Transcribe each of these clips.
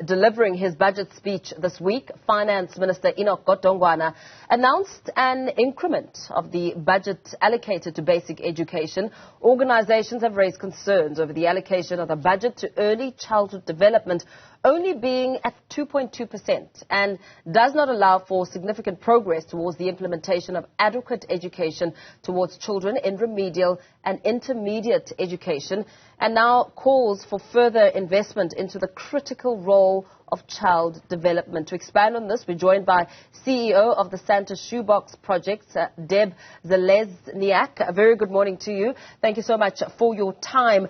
delivering his budget speech this week, Finance Minister Enoch Godongwana announced an increment of the budget allocated to basic education. Organizations have raised concerns over the allocation of the budget to early childhood development only being at 2.2% and does not allow for significant progress towards the implementation of adequate education towards children in remedial and intermediate education, and now calls for further investment into the critical role of child development. To expand on this, we're joined by CEO of the Santa Shoebox Project, Deb Zelezniak. A very good morning to you. Thank you so much for your time.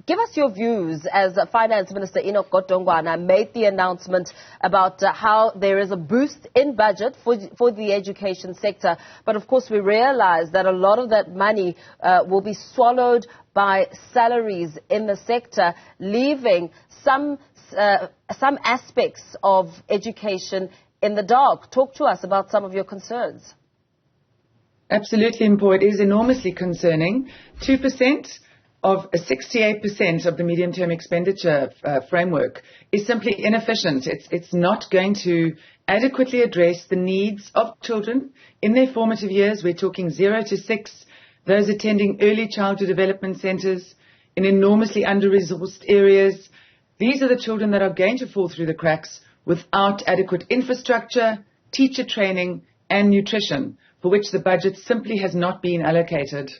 Give us your views as Finance Minister Enoch Godongwana made the announcement about how there is a boost in budget for the education sector. But of course, we realize that a lot of that money will be swallowed by salaries in the sector, leaving some aspects of education in the dark. Talk to us about some of your concerns. Absolutely, Mpo. It is enormously concerning. 2% of 68% of the medium-term expenditure framework is simply inefficient. It's not going to adequately address the needs of children in their formative years. We're talking 0 to 6, those attending early childhood development centers in enormously under-resourced areas. These are the children that are going to fall through the cracks without adequate infrastructure, teacher training and nutrition, for which the budget simply has not been allocated.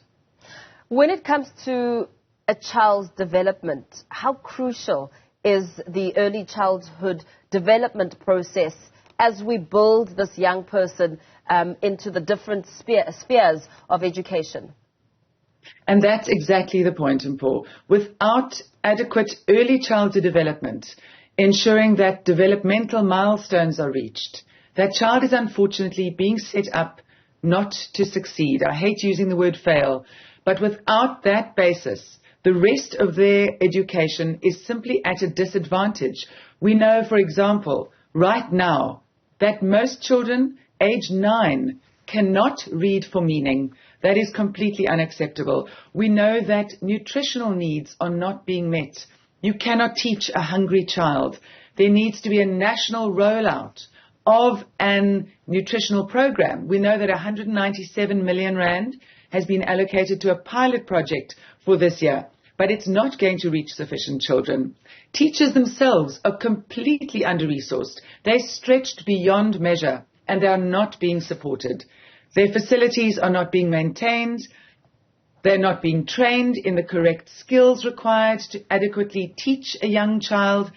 When it comes to a child's development, how crucial is the early childhood development process as we build this young person into the different spheres of education? And that's exactly the point, Mpo. Without adequate early childhood development, ensuring that developmental milestones are reached, that child is unfortunately being set up not to succeed. I hate using the word fail. But without that basis, the rest of their education is simply at a disadvantage. We know, for example, right now, that most children age 9 cannot read for meaning. That is completely unacceptable. We know that nutritional needs are not being met. You cannot teach a hungry child. There needs to be a national rollout of an nutritional program. We know that 197 million rand has been allocated to a pilot project for this year, but it's not going to reach sufficient children. Teachers themselves are completely under-resourced. They're stretched beyond measure, and they are not being supported. Their facilities are not being maintained. They're not being trained in the correct skills required to adequately teach a young child.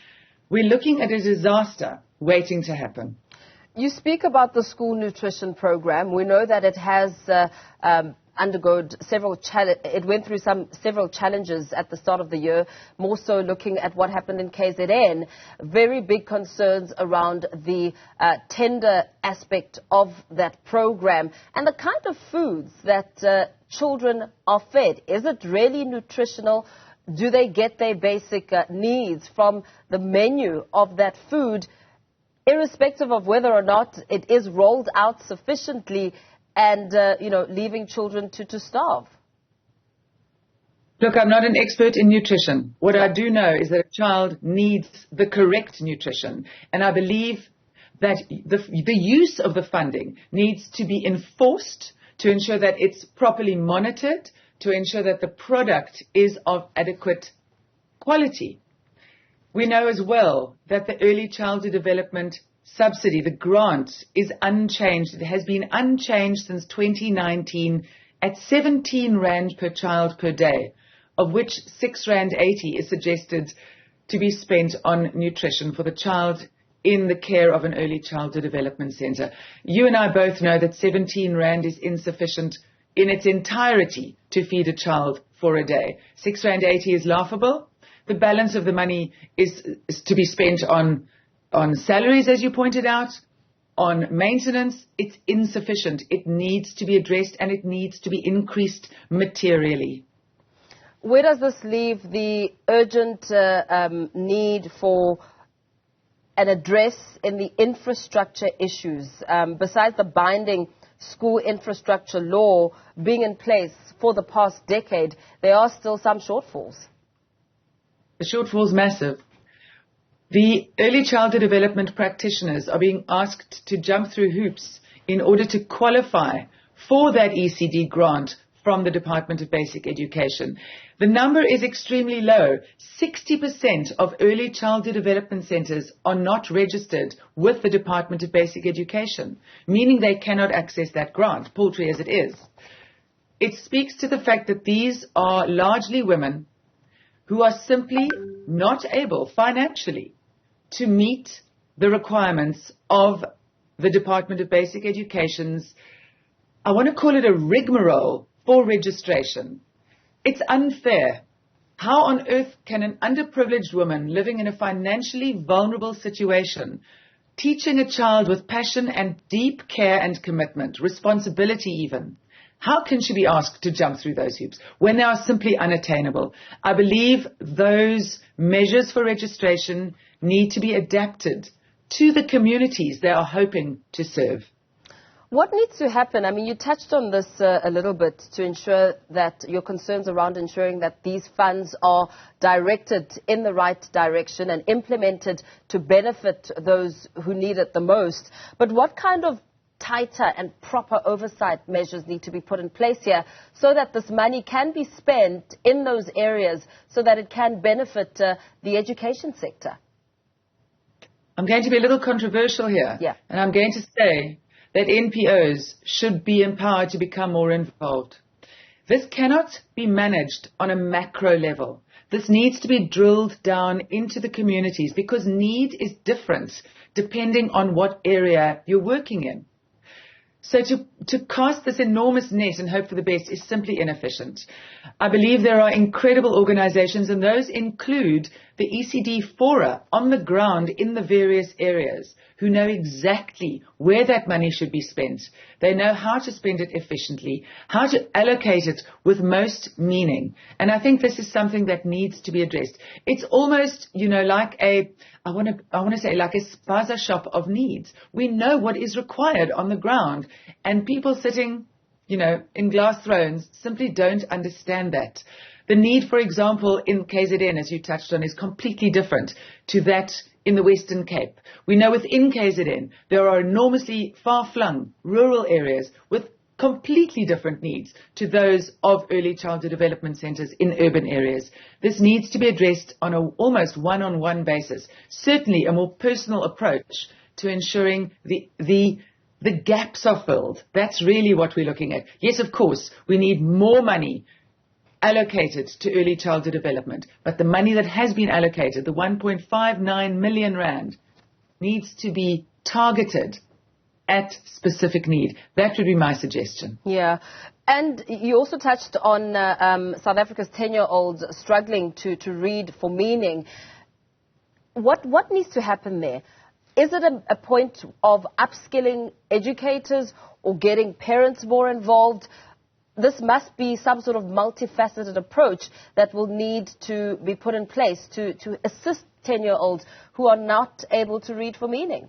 We're looking at a disaster waiting to happen. You speak about the school nutrition program. We know that it has it went through several challenges at the start of the year, more so looking at what happened in KZN. Very big concerns around the tender aspect of that program and the kind of foods that children are fed. Is it really nutritional? Do they get their basic needs from the menu of that food, irrespective of whether or not it is rolled out sufficiently and, leaving children to starve? Look, I'm not an expert in nutrition. What I do know is that a child needs the correct nutrition. And I believe that the use of the funding needs to be enforced to ensure that it's properly monitored, to ensure that the product is of adequate quality. We know as well that the early childhood development subsidy, the grant, is unchanged. It has been unchanged since 2019 at 17 rand per child per day, of which 6.80 rand is suggested to be spent on nutrition for the child in the care of an early childhood development center. You and I both know that 17 rand is insufficient in its entirety to feed a child for a day. 6.80 rand is laughable. The balance of the money is to be spent on salaries, as you pointed out, on maintenance. It's insufficient. It needs to be addressed and it needs to be increased materially. Where does this leave the urgent need for an address in the infrastructure issues? Besides the binding school infrastructure law being in place for the past decade, there are still some shortfalls. The shortfall is massive. The early childhood development practitioners are being asked to jump through hoops in order to qualify for that ECD grant from the Department of Basic Education. The number is extremely low. 60% of early childhood development centers are not registered with the Department of Basic Education, meaning they cannot access that grant, paltry as it is. It speaks to the fact that these are largely women who are simply not able financially to meet the requirements of the Department of Basic Education's, I want to call it a rigmarole for registration. It's unfair. How on earth can an underprivileged woman living in a financially vulnerable situation, teaching a child with passion and deep care and commitment, responsibility even, how can she be asked to jump through those hoops when they are simply unattainable? I believe those measures for registration need to be adapted to the communities they are hoping to serve. What needs to happen? I mean, you touched on this a little bit to ensure that your concerns around ensuring that these funds are directed in the right direction and implemented to benefit those who need it the most. But what kind of tighter and proper oversight measures need to be put in place here so that this money can be spent in those areas so that it can benefit the education sector? I'm going to be a little controversial here. Yeah. And I'm going to say that NPOs should be empowered to become more involved. This cannot be managed on a macro level. This needs to be drilled down into the communities because need is different depending on what area you're working in. So to cast this enormous net and hope for the best is simply inefficient. I believe there are incredible organizations, and those include the ECD fora on the ground in the various areas who know exactly where that money should be spent. They know how to spend it efficiently, how to allocate it with most meaning. And I think this is something that needs to be addressed. It's almost, like I want to say like a spaza shop of needs. We know what is required on the ground, and people sitting, in glass thrones simply don't understand that. The need, for example, in KZN, as you touched on, is completely different to that in the Western Cape. We know within KZN there are enormously far-flung rural areas with completely different needs to those of early childhood development centers in urban areas. This needs to be addressed on an almost one-on-one basis, certainly a more personal approach to ensuring the gaps are filled. That's really what we're looking at. Yes, of course, we need more money allocated to early childhood development, but the money that has been allocated, the 1.59 million rand, needs to be targeted at specific need. That would be my suggestion. Yeah. And you also touched on South Africa's 10-year-olds struggling to read for meaning. What needs to happen there? Is it a point of upskilling educators or getting parents more involved? This must be some sort of multifaceted approach that will need to be put in place to assist 10-year-olds who are not able to read for meaning.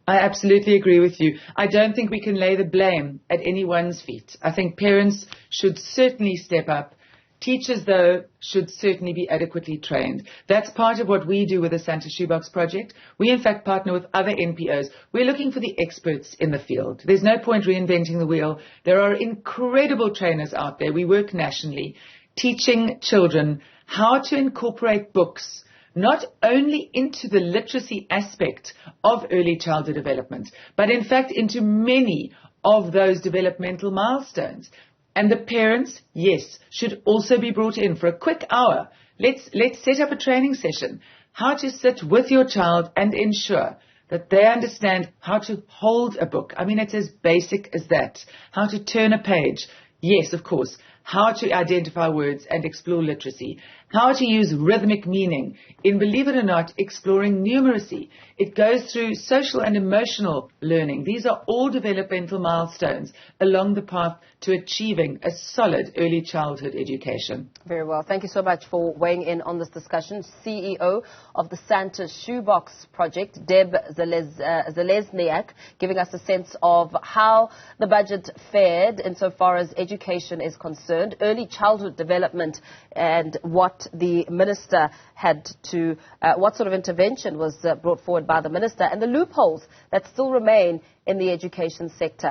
I absolutely agree with you. I don't think we can lay the blame at anyone's feet. I think parents should certainly step up. Teachers, though, should certainly be adequately trained. That's part of what we do with the Santa Shoebox Project. We, in fact, partner with other NPOs. We're looking for the experts in the field. There's no point reinventing the wheel. There are incredible trainers out there. We work nationally, teaching children how to incorporate books not only into the literacy aspect of early childhood development, but in fact into many of those developmental milestones. And the parents, yes, should also be brought in for a quick hour. Let's set up a training session, how to sit with your child and ensure that they understand how to hold a book. I mean, it's as basic as that. How to turn a page. Yes, of course. How to identify words and explore literacy. How to use rhythmic meaning in, believe it or not, exploring numeracy. It goes through social and emotional learning. These are all developmental milestones along the path to achieving a solid early childhood education. Very well. Thank you so much for weighing in on this discussion. CEO of the Santa Shoebox Project, Deb Zelezniak, giving us a sense of how the budget fared insofar as education is concerned, early childhood development, and what the minister had to, what sort of intervention was brought forward by the minister, and the loopholes that still remain in the education sector.